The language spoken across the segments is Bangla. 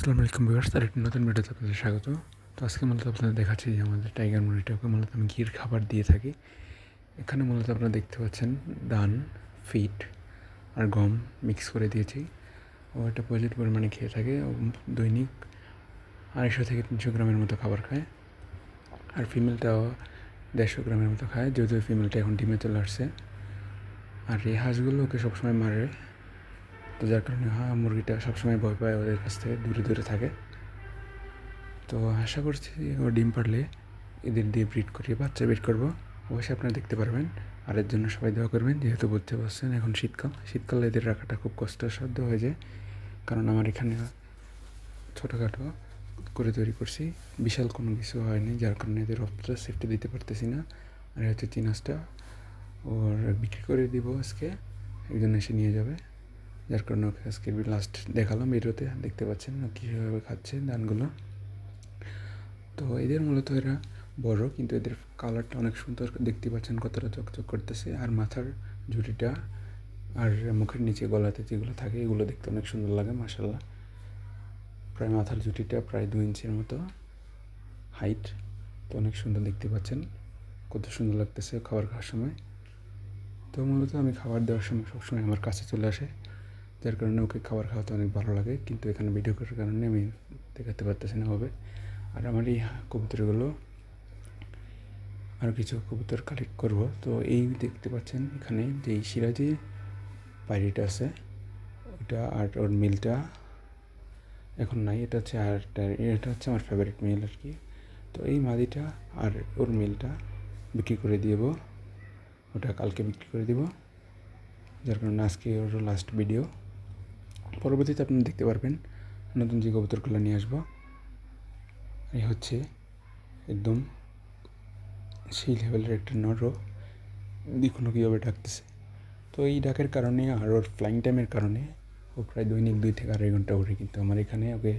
আসসালামু আলাইকুম ভিউয়ার্স, আর একটি নতুন ভিডিওতে আপনাদের স্বাগত। তো আজকে মূলত আপনাদের দেখাচ্ছি যে আমাদের টাইগার মুরগিটাকে মূলত আমি ঘির খাবার দিয়ে থাকি। এখানে মূলত আপনারা দেখতে পাচ্ছেন ধান, ফিট আর গম মিক্স করে দিয়েছি। ও এটা প্রচুর পরিমাণে খেয়ে থাকে। ও দৈনিক 250 থেকে 300 গ্রামের মতো খাবার খায়। আর ফিমেলটাও 150 গ্রামের মতো খায়, যদিও ফিমেলটা এখন ডিমে চলে আসছে। আর এই হাঁসগুলো ওকে সবসময় মারে, তো যার কারণে মুরগিটা সবসময় ভয় পায়, ওদের কাছ থেকে দূরে দূরে থাকে। তো আশা করছি ও ডিম পারলে এদের দিয়ে ব্রিড করিয়ে বাচ্চা ব্রিড করবো। অবশ্যই আপনারা দেখতে পারবেন। আর এর জন্য সবাই দোয়া করবেন, যেহেতু বুঝতে পারছেন এখন শীতকালে এদের রাখাটা খুব কষ্টসাধ্য হয়ে যায়। কারণ আমার এখানে ছোটোখাটো করে তৈরি করছি, বিশাল কোনো কিছু হয়নি, যার কারণে এদের অতটা সেফটি দিতে পারতেছি না। আর হচ্ছে চিনাসটা ওর বিক্রি করে দিব আজকে, একজন এসে নিয়ে যাবে। যার কারণে ওকে আজকে লাস্ট দেখালাম ভিডিওতে, দেখতে পাচ্ছেন কীভাবে খাচ্ছে ধানগুলো। তো এদের মূলত এরা বড়, কিন্তু এদের কালারটা অনেক সুন্দর, দেখতে পাচ্ছেন কতটা চকচক করতেছে। আর মাথার ঝুঁটিটা আর মুখের নিচে গলাতে যেগুলো থাকে এগুলো দেখতে অনেক সুন্দর লাগে মাশাআল্লাহ। প্রায় মাথার ঝুঁটিটা প্রায় 2 ইঞ্চির মতো হাইট। তো অনেক সুন্দর দেখতে পাচ্ছেন, কত সুন্দর লাগতেছে খাবার খাওয়ার সময়। তো মূলত আমি খাবার দেওয়ার সময় সবসময় আমার কাছে চলে আসে, যার কারণে ওকে খাবার খাওয়াতে অনেক ভালো লাগে। কিন্তু এখানে ভিডিও করার কারণে আমি দেখাতে পারতেছি না হবে। আর আমার এই কবুতরগুলো, আরও কিছু কবুতর কালেক্ট করব। তো এই দেখতে পাচ্ছেন এখানে যে সিরাজি পায়রিটা আছে, ওটা আর ওর মিলটা এখন নাই। এটা হচ্ছে এটা হচ্ছে আমার ফেভারিট মিল আর কি। তো এই মাদিটা আর ওর মিলটা বিক্রি করে দিব, ওটা কালকে বিক্রি করে দিব। যার কারণে আজকে ওর লাস্ট ভিডিও। পরবর্তীতে আপনি দেখতে পারবেন নতুন যে কবুতরগুলো নিয়ে আসবো। এই হচ্ছে একদম সেই লেভেলের একটা নরও, দেখুন কীভাবে ডাকতেছে। তো এই ডাকের কারণে আর ওর ফ্লাইং টাইমের কারণে ও প্রায় দৈনিক 2 থেকে 2.5 ঘন্টা ওঠে, কিন্তু আমার এখানে ওকে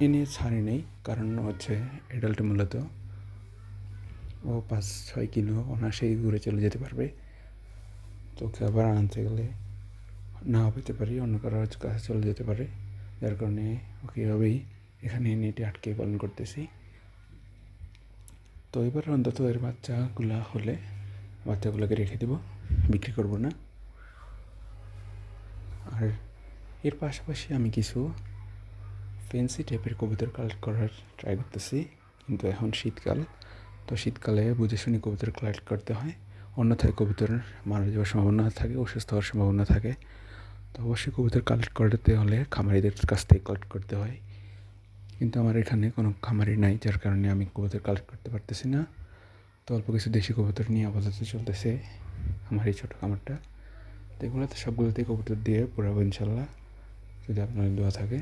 এনে ছাড়ি নেই। কারণ হচ্ছে অ্যাডাল্ট মূলত ও 5-6 কিলো অনায়াসেই ঘুরে চলে যেতে পারবে। তো ওকে আবার আনতে গেলে না পেতে পারি, অন্য কারোর কাছে চলে যেতে পারে। যার কারণে ওকে এভাবেই এখানে নেটে আটকে পালন করতেছি। তো এবার অন্তত এর বাচ্চাগুলোকে রেখে দেবো, বিক্রি করব না। আর এর পাশাপাশি আমি কিছু ফ্যান্সি টাইপের কবুতর কালেক্ট করার ট্রাই করতেছি, কিন্তু এখন শীতকাল, তো শীতকালে বুঝে শুনে কবুতর কালেক্ট করতে হয়, অন্যথায় কবুতর মারা যাওয়ার সম্ভাবনা থাকে, অসুস্থ হওয়ার সম্ভাবনা থাকে। তো অবশ্যই কবুতর কালেক্ট করতে হলে খামারিদের কাছ থেকে কালেক্ট করতে হয়, কিন্তু আমার এখানে কোনো খামারি নাই, যার কারণে আমি কবুতর কালেক্ট করতে পারতেছি না। তো অল্প কিছু দেশি কবুতর নিয়ে আপাতত চলতেছে আমার এই ছোটো খামারটা। তো এগুলোতে সবগুলোতেই কবুতর দিয়ে পুরাবো ইনশাল্লাহ, যদি আপনার দোয়া থাকে।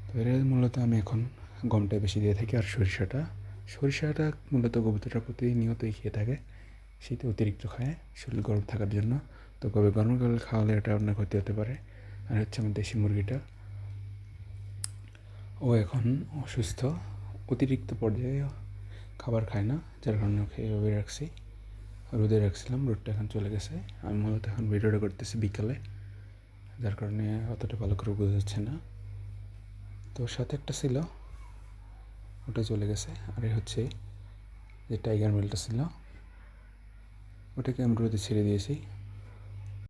তো এর মূলত আমি এখন গমটাই বেশি দিয়ে থাকি। আর সরিষাটা মূলত কবুতরটা প্রতিনিয়তই খেয়ে থাকে, শীতে অতিরিক্ত খায় শরীর গরম থাকার জন্য। তো কবে গরমকালে খাওয়ালে এটা আপনার ক্ষতি হতে পারে। আর হচ্ছে আমার দেশি মুরগিটা, ও এখন অসুস্থ, অতিরিক্ত পর্যায়ে খাবার খায় না, যার কারণে ওকে এভাবে রাখছি। রোদে রাখছিলাম, রোদটা এখন চলে গেছে। আমি মূলত এখন ভিডিওটা করতেছি বিকালে, যার কারণে অতটা ভালো করে বোঝা যাচ্ছে না। তো সাথে একটা ছিল, ওটা চলে গেছে। আর হচ্ছে যে টাইগার মেলটা ছিল, ওটাকে আমি রোদে ছেড়ে দিয়েছি।